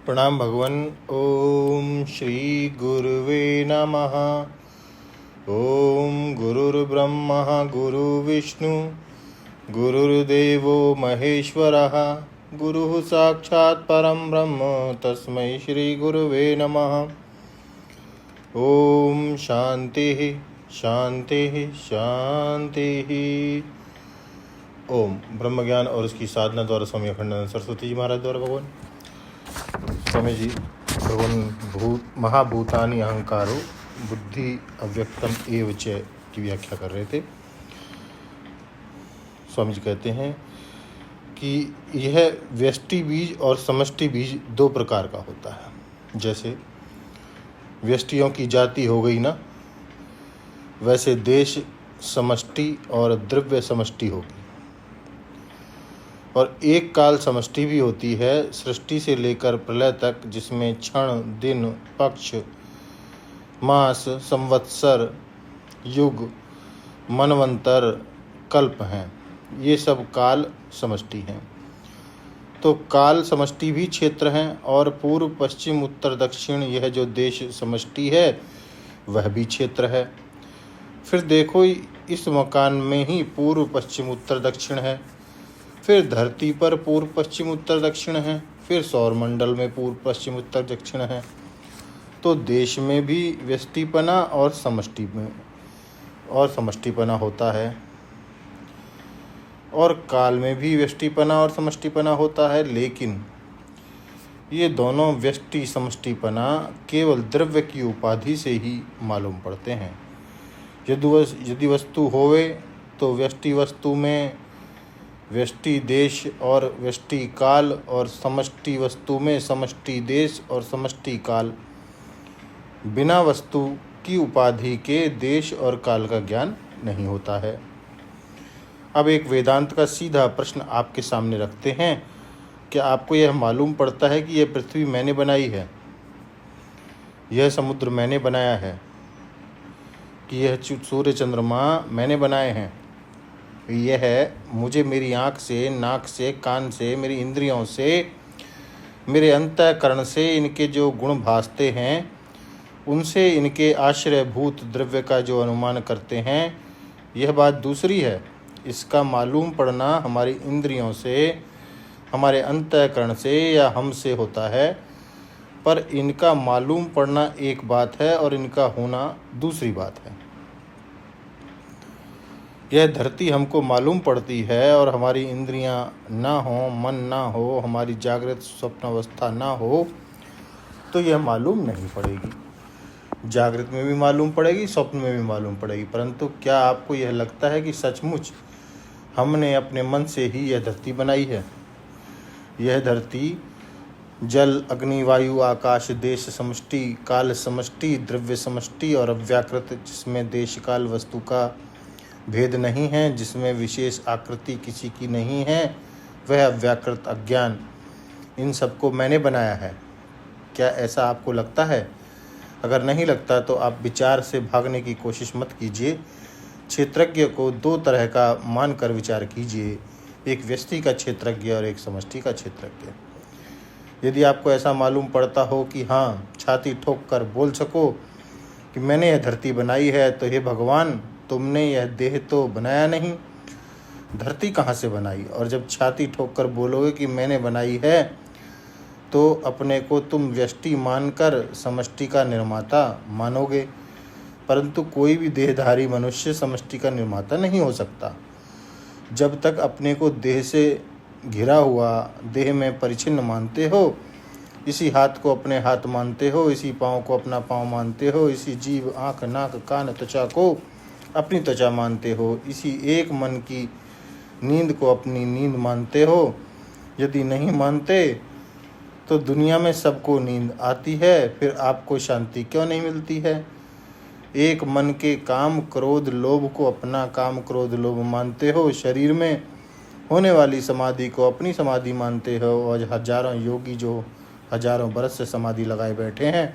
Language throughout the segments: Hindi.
प्रणाम भगवन। ओम श्री गुरुवे नमः। ओम गुरुर्ब्रह्मा गुरुर्विष्णु गुरुर्देवो महेश्वरः गुरुः साक्षात् परं ब्रह्म तस्मै श्री गुरुवे नमः। ओम शांति शांति शांति। ओम ब्रह्म ज्ञान और उसकी साधना द्वारा स्वामी अखंडानंद सरस्वती जी महाराज द्वारा भगवान स्वामी जी भगवान महाभूतानि अहंकारो बुद्धि अव्यक्तम एव च की व्याख्या कर रहे थे। स्वामी जी कहते हैं कि यह व्यष्टि बीज और समष्टि बीज दो प्रकार का होता है। जैसे व्यष्टियों की जाति हो गई ना, वैसे देश समष्टि और द्रव्य समष्टि होगी। और एक काल समष्टि भी होती है, सृष्टि से लेकर प्रलय तक, जिसमें क्षण, दिन, पक्ष, मास, संवत्सर, युग, मनवंतर, कल्प हैं। ये सब काल समष्टि हैं। तो काल समष्टि भी क्षेत्र हैं और पूर्व पश्चिम उत्तर दक्षिण यह जो देश समष्टि है वह भी क्षेत्र है। फिर देखो, इस मकान में ही पूर्व पश्चिम उत्तर दक्षिण है, फिर धरती पर पूर्व पश्चिम उत्तर दक्षिण है, फिर सौरमंडल में पूर्व पश्चिम उत्तर दक्षिण है। तो देश में भी व्यष्टिपना और समष्टिपना होता है, और काल में भी व्यष्टिपना और समष्टिपना होता है। लेकिन ये दोनों व्यष्टि समष्टिपना केवल द्रव्य की उपाधि से ही मालूम पड़ते हैं। यदि वस्तु होवे तो व्यष्टि वस्तु में व्यष्टि देश और व्यष्टि काल, और समष्टि वस्तु में समष्टि देश और समष्टि काल। बिना वस्तु की उपाधि के देश और काल का ज्ञान नहीं होता है। अब एक वेदांत का सीधा प्रश्न आपके सामने रखते हैं। क्या आपको यह मालूम पड़ता है कि यह पृथ्वी मैंने बनाई है, यह समुद्र मैंने बनाया है, कि यह सूर्य चंद्रमा मैंने बनाए हैं? यह मुझे मेरी आँख से, नाक से, कान से, मेरी इंद्रियों से, मेरे अंतःकरण से इनके जो गुण भासते हैं, उनसे इनके आश्रयभूत द्रव्य का जो अनुमान करते हैं, यह बात दूसरी है। इसका मालूम पड़ना हमारी इंद्रियों से, हमारे अंतःकरण से या हमसे होता है। पर इनका मालूम पड़ना एक बात है और इनका होना दूसरी बात है। यह धरती हमको मालूम पड़ती है और हमारी इंद्रियां ना हो, मन ना हो, हमारी जागृत स्वप्न अवस्था ना हो, तो यह मालूम नहीं पड़ेगी। जागृत में भी मालूम पड़ेगी, स्वप्न में भी मालूम पड़ेगी। परंतु क्या आपको यह लगता है कि सचमुच हमने अपने मन से ही यह धरती बनाई है? यह धरती जल, अग्नि, वायु, आकाश, देश समष्टि, काल समष्टि, द्रव्य समष्टि और अव्याकृत, जिसमें देश काल वस्तु का भेद नहीं है, जिसमें विशेष आकृति किसी की नहीं है, वह अव्याकृत अज्ञान, इन सबको मैंने बनाया है। क्या ऐसा आपको लगता है? अगर नहीं लगता तो आप विचार से भागने की कोशिश मत कीजिए। क्षेत्रज्ञ को दो तरह का मानकर विचार कीजिए, एक व्यष्टि का क्षेत्रज्ञ और एक समष्टि का क्षेत्रज्ञ। यदि आपको ऐसा मालूम पड़ता हो कि हाँ, छाती ठोक कर बोल सको कि मैंने यह धरती बनाई है, तो हे भगवान, तुमने यह देह तो बनाया नहीं, धरती कहाँ से बनाई? और जब छाती ठोक कर बोलोगे कि मैंने बनाई है, तो अपने को तुम व्यष्टि मानकर समष्टि का निर्माता मानोगे। परंतु कोई भी देहधारी मनुष्य समष्टि का निर्माता नहीं हो सकता। जब तक अपने को देह से घिरा हुआ, देह में परिच्छिन्न मानते हो, इसी हाथ को अपने हाथ मानते हो, इसी पाँव को अपना पाँव मानते हो, इसी जीभ, आँख, नाक, कान, त्वचा को अपनी त्वचा मानते हो, इसी एक मन की नींद को अपनी नींद मानते हो। यदि नहीं मानते तो दुनिया में सबको नींद आती है, फिर आपको शांति क्यों नहीं मिलती है? एक मन के काम, क्रोध, लोभ को अपना काम, क्रोध, लोभ मानते हो, शरीर में होने वाली समाधि को अपनी समाधि मानते हो, और हजारों योगी जो हजारों बरस से समाधि लगाए बैठे हैं,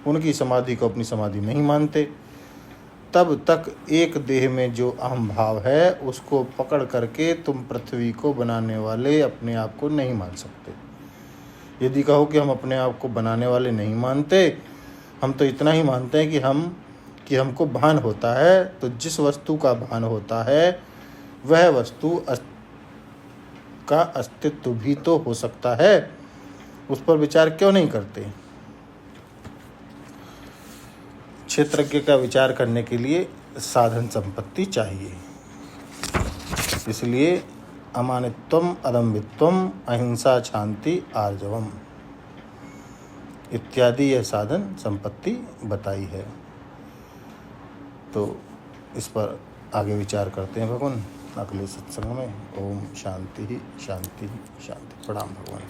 उनकी समाधि को अपनी समाधि नहीं मानते। तब तक एक देह में जो अहम भाव है, उसको पकड़ करके तुम पृथ्वी को बनाने वाले अपने आप को नहीं मान सकते। यदि कहो कि हम अपने आप को बनाने वाले नहीं मानते, हम तो इतना ही मानते हैं कि हमको भान होता है, तो जिस वस्तु का भान होता है वह वस्तु का अस्तित्व भी तो हो सकता है, उस पर विचार क्यों नहीं करते? क्षेत्रज्ञ का विचार करने के लिए साधन संपत्ति चाहिए। इसलिए अमानित्वम, अदम्भित्वम, अहिंसा, शांति, आर्जवम इत्यादि यह साधन संपत्ति बताई है। तो इस पर आगे विचार करते हैं भगवान अगले सत्संग में। ओम शांति शांति शांति। प्रणाम भगवान।